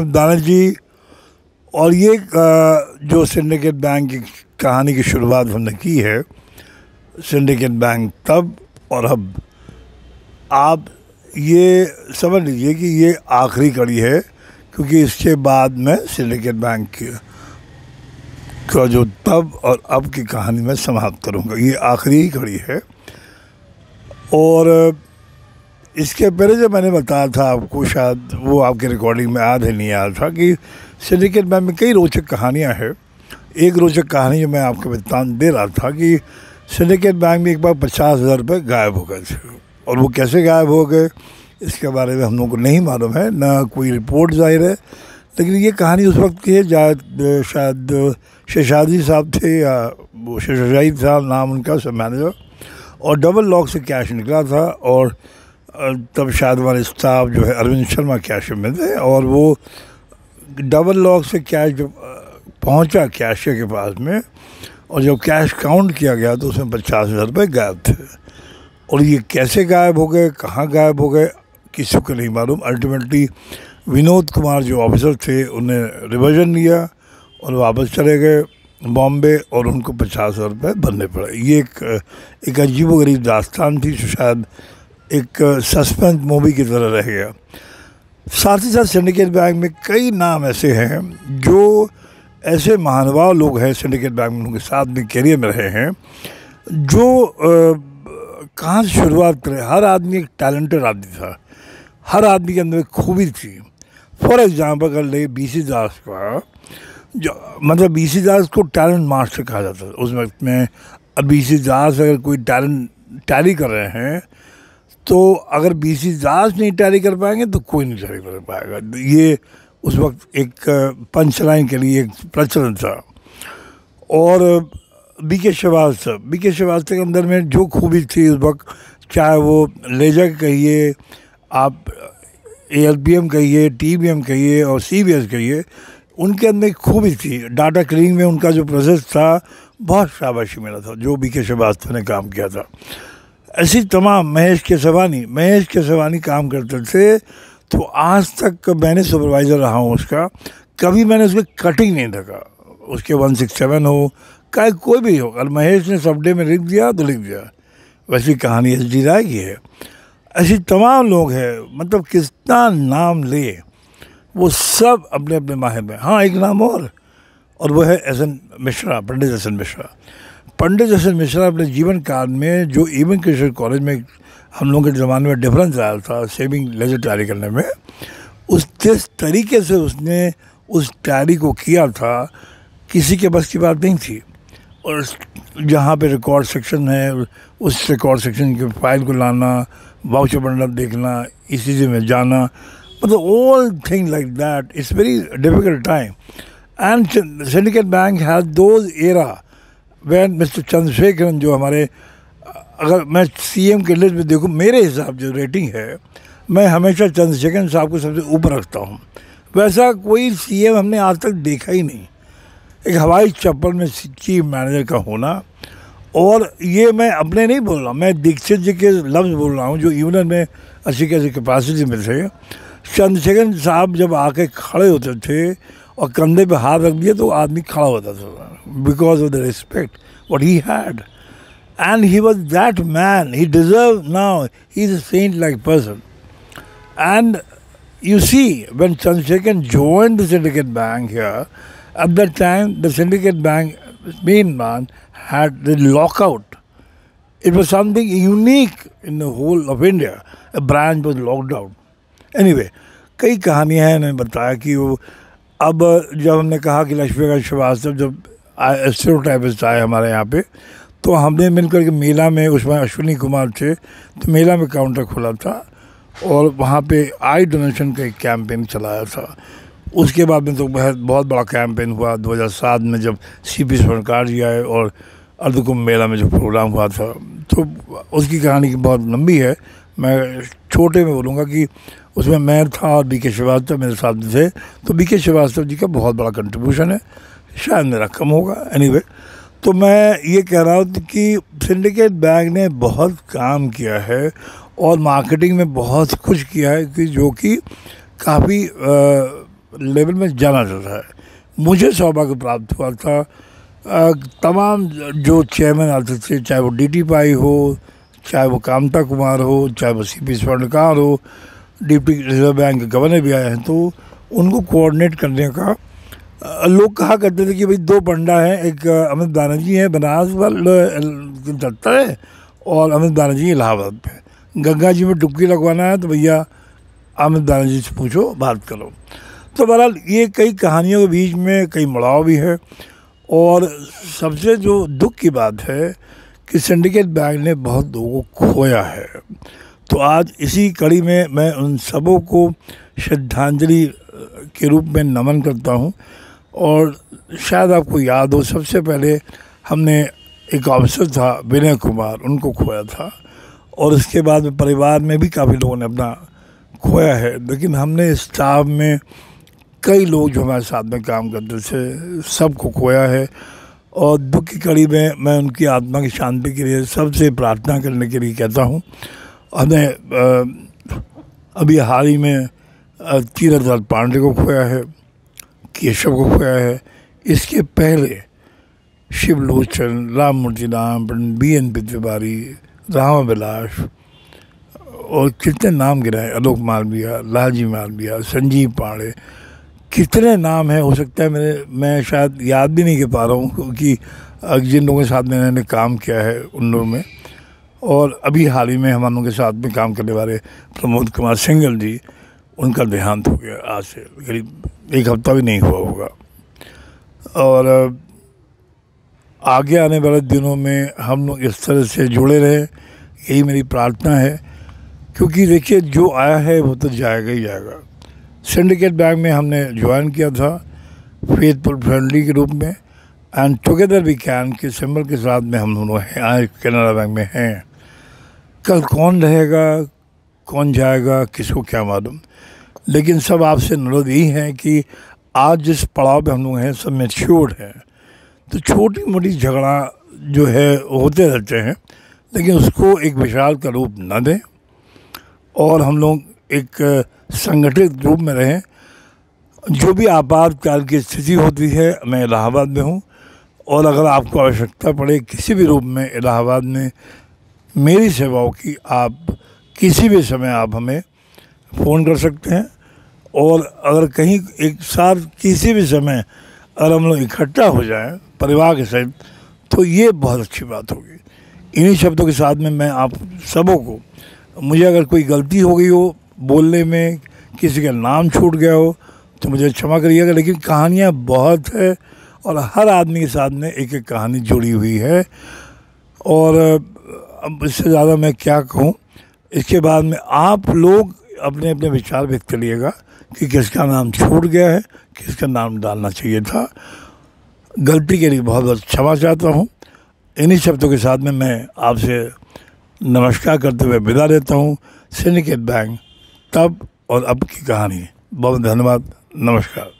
दानिश जी। और ये जो सिंडिकेट बैंक की कहानी की शुरुआत हमने की है, सिंडिकेट बैंक तब और अब, आप ये समझ लीजिए कि ये आखिरी कड़ी है, क्योंकि इसके बाद मैं सिंडिकेट बैंक का जो तब और अब की कहानी में समाप्त करूँगा। ये आखिरी कड़ी है। और इसके पहले जो मैंने बताया था आपको, शायद वो आपके रिकॉर्डिंग में याद ही नहीं आया था, कि सिंडिकेट बैंक में कई रोचक कहानियां हैं। एक रोचक कहानी जो मैं आपको वृत्तांत दे रहा था कि सिंडिकेट बैंक में एक बार 50,000 रुपये गायब हो गए थे, और वो कैसे गायब हो गए इसके बारे में हम लोगों को नहीं मालूम है, ना कोई रिपोर्ट जाहिर है। लेकिन ये कहानी उस वक्त की है, शायद शेषादी साहब थे, या वो शेषादी साहब नाम उनका, सब मैनेजर, और डबल लॉक से कैश निकला था। और तब शायद हमारे स्टाफ जो है अरविंद शर्मा कैशियर में थे, और वो डबल लॉक से कैश जब पहुंचा कैशियर के पास में, और जब कैश काउंट किया गया तो उसमें 50,000 रुपये गायब थे। और ये कैसे गायब हो गए, कहाँ गायब हो गए, किसी को नहीं मालूम। अल्टीमेटली विनोद कुमार जो ऑफिसर थे उन्हें रिवर्जन लिया और वापस चले गए बॉम्बे, और उनको 50,000 रुपये भरने पड़े। ये एक अजीबोगरीब दास्तान थी, शायद एक सस्पेंस मूवी की तरह रह गया। साथ ही साथ सिंडिकेट बैंक में कई नाम ऐसे हैं जो ऐसे महानुभाव लोग हैं सिंडिकेट बैंक में, उनके साथ में कैरियर में रहे हैं, जो कहाँ से शुरुआत करें। हर आदमी एक टैलेंटेड आदमी था, हर आदमी के अंदर एक खूबी थी। फॉर एग्जाम्पल अगर ले बीसी दास का, जो मतलब बीसी दास को टैलेंट मास्टर कहा जाता था उस वक्त में। अब बीसी दास अगर कोई टैलेंट टैली कर रहे हैं, तो अगर बीसी दास नहीं टैली कर पाएंगे तो कोई नहीं टैली कर पाएगा। ये उस वक्त एक पंच लाइन के लिए एक प्रचलन था। और बीके श्रीवास्तव के अंदर में जो खूबी थी उस वक्त, चाहे वो लेजर कहिए, आप ALPM कहिए, TBM कहिए और CBS कहिए, उनके अंदर एक खूबी थी। डाटा क्लीनिंग में उनका जो प्रोसेस था, बहुत शाबाशी मिला था जो बीके श्रीवास्तव ने काम किया था। ऐसी तमाम महेश केसवानी काम करते थे। तो आज तक मैंने सुपरवाइज़र रहा हूँ उसका, कभी मैंने उसकी कटिंग नहीं देखा। उसके 167 हो, कोई भी हो, अगर महेश ने सब डे में लिख दिया तो लिख दिया। वैसी कहानी SD राय की है। ऐसी तमाम लोग हैं, मतलब कितना नाम ले, वो सब अपने अपने माहिर में। हाँ, एक नाम और वो है SN मिश्रा, पंडित SN मिश्रा अपने जीवन काल में, जो इवन कृष्ण कॉलेज में हम लोगों के ज़माने में डिफरेंस आया था सेविंग लेजर टैली करने में, उस जिस तरीके से उसने उस टैली को किया था, किसी के बस की बात नहीं थी। और जहाँ पे रिकॉर्ड सेक्शन है, उस रिकॉर्ड सेक्शन की फाइल को लाना, वाउचर बंडल देखना, ECG में जाना, मतलब all thing like that, it's very difficult time. And syndicate bank has those era when Mr Chandrasekharan, जो हमारे, अगर मैं CM के लिस्ट में देखूँ, मेरे हिसाब जो रेटिंग है, मैं हमेशा चंद्रशेखरन साहब को सबसे ऊपर रखता हूँ। वैसा कोई CM हमने आज तक देखा ही नहीं, एक हवाई चप्पल में चीफ मैनेजर का होना। और ये मैं अपने नहीं बोल रहा, मैं दीक्षित जी के लफ्ज़ बोल रहा हूँ, जो यूनियन में अच्छी कैसी कैपेसिटी में थे। चंद्रशेखरन साहब जब आके खड़े होते थे और कंधे पे हाथ रख दिए तो आदमी खड़ा होता था, because of the respect what he had, and he was that man, he deserve now, he is a saint like person. And you see, when Chandrasekharan joined the Syndicate Bank here, at that time the Syndicate Bank main man had the lockout. It was something unique in the whole of India. A branch was locked out. Anyway, कई कहानियाँ हैं, मैंने बताया कि वो, अब जब हमने कहा कि लक्ष्मीकांत श्रीवास्तव जब स्टेरियोटाइपिस्ट आए हमारे यहाँ पे, तो हमने मिलकर के मेला में, उसमें अश्विनी कुमार थे, तो मेला में काउंटर खोला था और वहाँ पे आई डोनेशन का एक कैंपेन चलाया था। उसके बाद में तो बहुत बड़ा कैंपेन हुआ 2007 में, जब CP स्वर्णकार जी आए और अर्धकुंभ मेला में जो प्रोग्राम हुआ था। तो उसकी कहानी बहुत लंबी है, मैं छोटे में बोलूँगा कि उसमें मैं था और BK श्रीवास्तव मेरे साथ थे। तो BK श्रीवास्तव जी का बहुत बड़ा कंट्रीब्यूशन है, शायद मेरा कम होगा। एनीवे, तो मैं ये कह रहा हूँ कि सिंडिकेट बैंक ने बहुत काम किया है और मार्केटिंग में बहुत कुछ किया है, कि जो कि काफ़ी लेवल में जाना जाता है। मुझे सौभाग्य प्राप्त हुआ था तमाम जो चेयरमैन आते थे, चाहे वो डीटी पाई हो, चाहे वो कामता कुमार हो, चाहे वो सीपी स्वर्णकार हो, डिप्टी रिजर्व बैंक के गवर्नर भी आए हैं, तो उनको कोऑर्डिनेट करने का लोग कहा करते थे कि भाई दो पंडा हैं, एक अमित बनर्जी है बनारस वाले दफ्तर है और अमित बनर्जी इलाहाबाद पे। गंगा जी में डुबकी लगवाना है तो भैया अमित बनर्जी से पूछो, बात करो। तो बहरहाल ये कई कहानियों के बीच में कई मुड़ाव भी है। और सबसे जो दुख की बात है कि सिंडिकेट बैंक ने बहुत लोगों को खोया है। तो आज इसी कड़ी में मैं उन सबों को श्रद्धांजलि के रूप में नमन करता हूँ। और शायद आपको याद हो, सबसे पहले हमने एक ऑफिसर था विनय कुमार, उनको खोया था। और उसके बाद में परिवार में भी काफ़ी लोगों ने अपना खोया है। लेकिन हमने स्टाफ में कई लोग जो हमारे साथ में काम करते थे, सबको खोया है। और दुख की कड़ी में मैं उनकी आत्मा की शांति के लिए सबसे प्रार्थना करने के लिए कहता हूँ। हमने अभी हाल ही में तीरथ पांडे को खोया है, केशव को खोया है। इसके पहले शिवलोचन, राम मूर्ति राम, BNP तिवारी, रामा विलास और कितने नाम गिराए, आलोक मालविया, लालजी मालविया, संजीव पांडे, कितने नाम हैं। हो सकता है मैं शायद याद भी नहीं कर पा रहा हूँ, क्योंकि जिन लोगों के साथ में मैंने काम किया है उन लोगों में। और अभी हाल ही में हम लोगों के साथ में काम करने वाले प्रमोद कुमार सिंघल जी, उनका देहांत हो गया आज से करीब एक हफ्ता भी नहीं हुआ होगा। और आगे आने वाले दिनों में हम लोग इस तरह से जुड़े रहें, यही मेरी प्रार्थना है। क्योंकि देखिए, जो आया है वो तो जाएगा ही जाएगा। सिंडिकेट बैंक में हमने ज्वाइन किया था फेथफुल फ्रेंडली के रूप में, एंड टुगेदर वी कैन के सिंबल के साथ में हम दोनों हैं, आज कैनरा बैंक में हैं। कल कौन रहेगा, कौन जाएगा, किसको क्या मालूम। लेकिन सब आपसे अनुरोध यही है कि आज जिस पड़ाव पे हम लोग हैं, सब मैच्योर्ड हैं। तो छोटी मोटी झगड़ा जो है होते रहते हैं, लेकिन उसको एक विशाल का रूप न दें और हम लोग एक संगठित रूप में रहें। जो भी आपातकाल की स्थिति होती है, मैं इलाहाबाद में हूँ, और अगर आपको आवश्यकता पड़े किसी भी रूप में इलाहाबाद में मेरी सेवाओं की, आप किसी भी समय आप हमें फ़ोन कर सकते हैं। और अगर कहीं एक साथ किसी भी समय अगर हम लोग इकट्ठा हो जाएं परिवार के साथ, तो ये बहुत अच्छी बात होगी। इन्हीं शब्दों के साथ में मैं आप सबों को, मुझे अगर कोई गलती हो गई हो बोलने में, किसी का नाम छूट गया हो, तो मुझे क्षमा करिएगा। लेकिन कहानियाँ बहुत है और हर आदमी के साथ में एक एक कहानी जुड़ी हुई है। और अब इससे ज़्यादा मैं क्या कहूँ। इसके बाद में आप लोग अपने अपने विचार व्यक्त करिएगा कि किसका नाम छूट गया है, किसका नाम डालना चाहिए था। गलती के लिए बहुत बहुत क्षमा चाहता हूँ। इन्हीं शब्दों के साथ में मैं आपसे नमस्कार करते हुए विदा लेता हूँ। सिंडिकेट बैंक तब और अब की कहानी। बहुत धन्यवाद, नमस्कार।